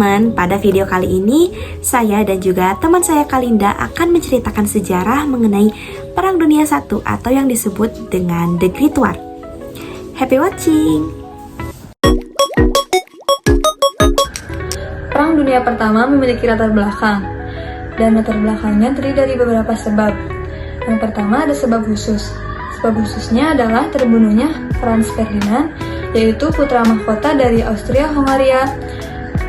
teman-teman, pada video kali ini saya dan juga teman saya Kalinda akan menceritakan sejarah mengenai Perang Dunia I atau yang disebut dengan The Great War. Happy watching! Perang Dunia Pertama memiliki latar belakang, dan latar belakangnya terdiri dari beberapa sebab. Yang pertama ada sebab khusus. Sebab khususnya adalah terbunuhnya Franz Ferdinand, yaitu putra mahkota dari Austria-Hongaria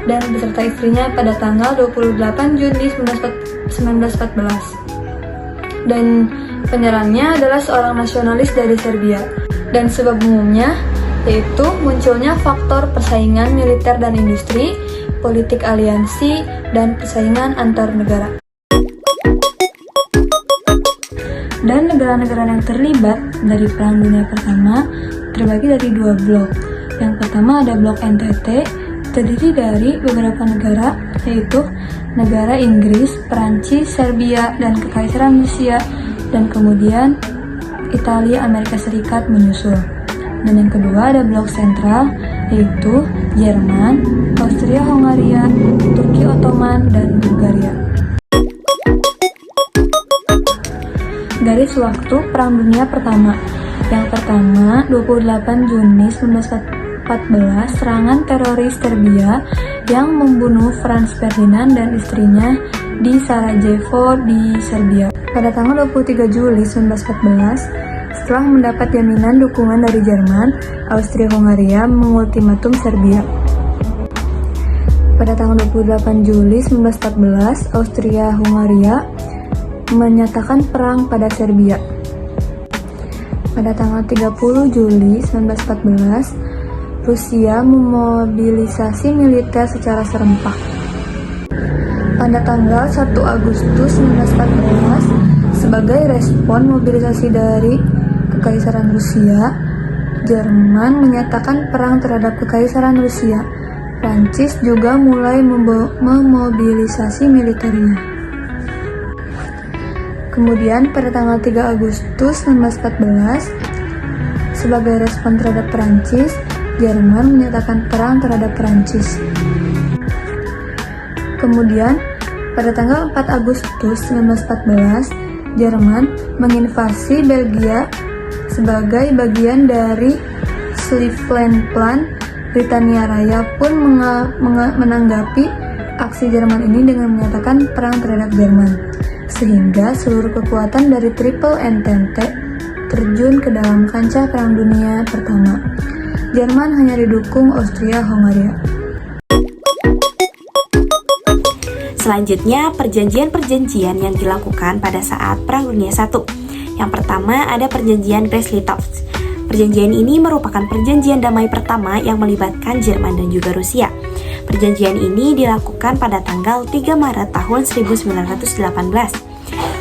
dan beserta istrinya pada tanggal 28 Juni 1914. Dan penyerangnya adalah seorang nasionalis dari Serbia. Dan sebab umumnya yaitu munculnya faktor persaingan militer dan industri, politik aliansi, dan persaingan antar negara. Dan negara-negara yang terlibat dari Perang Dunia Pertama terbagi dari dua blok. Yang pertama ada blok NTT, terdiri dari beberapa negara, yaitu negara Inggris, Perancis, Serbia, dan Kekaisaran Rusia, dan kemudian Italia, Amerika Serikat menyusul. Dan yang kedua ada blok sentral, yaitu Jerman, Austria-Hongaria, Turki Ottoman, dan Bulgaria. Garis waktu Perang Dunia Pertama. Yang pertama, 28 Juni 1914, serangan teroris Serbia yang membunuh Franz Ferdinand dan istrinya di Sarajevo di Serbia. Pada tanggal 23 Juli 1914, setelah mendapat jaminan dukungan dari Jerman, Austria-Hongaria mengultimatum Serbia. Pada tanggal 28 Juli 1914, Austria-Hongaria menyatakan perang pada Serbia. Pada tanggal 30 Juli 1914, Rusia memobilisasi militer secara serempak. Pada tanggal 1 Agustus 1914, sebagai respon mobilisasi dari Kekaisaran Rusia, Jerman menyatakan perang terhadap Kekaisaran Rusia. Prancis juga mulai memobilisasi militernya. Kemudian pada tanggal 3 Agustus 1914, sebagai respon terhadap Perancis, Jerman menyatakan perang terhadap Perancis. Kemudian pada tanggal 4 Agustus 1914, Jerman menginvasi Belgia sebagai bagian dari Schlieffen Plan. Britania Raya pun menanggapi aksi Jerman ini dengan menyatakan perang terhadap Jerman. Sehingga seluruh kekuatan dari Triple Entente terjun ke dalam kancah Perang Dunia Pertama. Jerman hanya didukung Austria-Hongaria. Selanjutnya, perjanjian-perjanjian yang dilakukan pada saat Perang Dunia I. Yang pertama ada perjanjian Brest-Litovsk. Perjanjian ini merupakan perjanjian damai pertama yang melibatkan Jerman dan juga Rusia. Perjanjian ini dilakukan pada tanggal 3 Maret tahun 1918.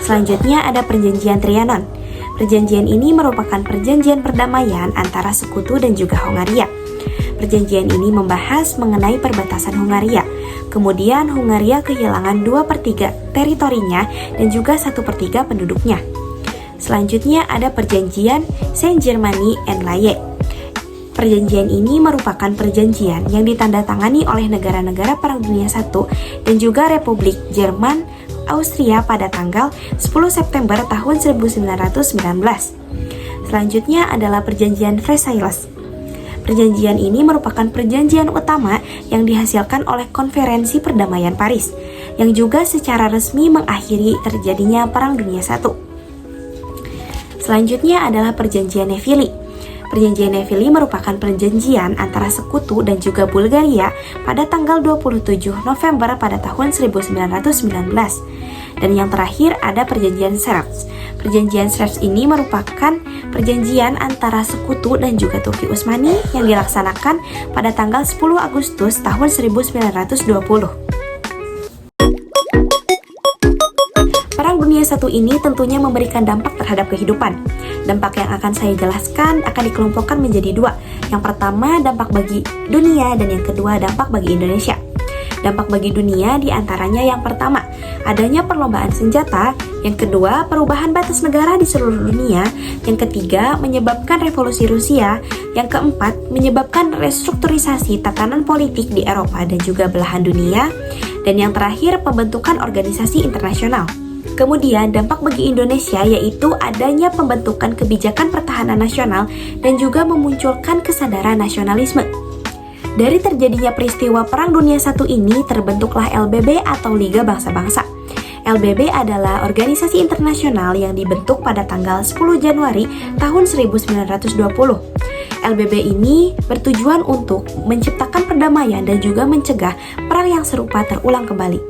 Selanjutnya ada perjanjian Trianon. Perjanjian ini merupakan perjanjian perdamaian antara sekutu dan juga Hongaria. Perjanjian ini membahas mengenai perbatasan Hongaria. Kemudian Hongaria kehilangan 2/3 teritorinya dan juga 1/3 penduduknya. Selanjutnya ada perjanjian Saint-Germain-en-Laye. Perjanjian ini merupakan perjanjian yang ditandatangani oleh negara-negara Perang Dunia I dan juga Republik Jerman Austria pada tanggal 10 September tahun 1919. Selanjutnya adalah perjanjian Versailles. Perjanjian ini merupakan perjanjian utama yang dihasilkan oleh Konferensi Perdamaian Paris, yang juga secara resmi mengakhiri terjadinya Perang Dunia I. Selanjutnya adalah perjanjian Neuville. Perjanjian Neuville merupakan perjanjian antara sekutu dan juga Bulgaria pada tanggal 27 November pada tahun 1919. Dan yang terakhir ada perjanjian Sèvres. Perjanjian Sèvres ini merupakan perjanjian antara sekutu dan juga Turki Utsmani yang dilaksanakan pada tanggal 10 Agustus tahun 1920. Perang Dunia I ini tentunya memberikan dampak terhadap kehidupan. Dampak yang akan saya jelaskan akan dikelompokkan menjadi dua. Yang pertama dampak bagi dunia dan yang kedua dampak bagi Indonesia. Dampak bagi dunia diantaranya yang pertama, adanya perlombaan senjata, yang kedua perubahan batas negara di seluruh dunia, Yang ketiga, menyebabkan revolusi Rusia. Yang keempat, menyebabkan restrukturisasi tatanan politik di Eropa dan juga belahan dunia. Dan yang terakhir, pembentukan organisasi internasional. Kemudian dampak bagi Indonesia yaitu adanya pembentukan kebijakan pertahanan nasional dan juga memunculkan kesadaran nasionalisme. Dari terjadinya peristiwa Perang Dunia I ini terbentuklah LBB atau Liga Bangsa-Bangsa. LBB adalah organisasi internasional yang dibentuk pada tanggal 10 Januari tahun 1920. LBB ini bertujuan untuk menciptakan perdamaian dan juga mencegah perang yang serupa terulang kembali.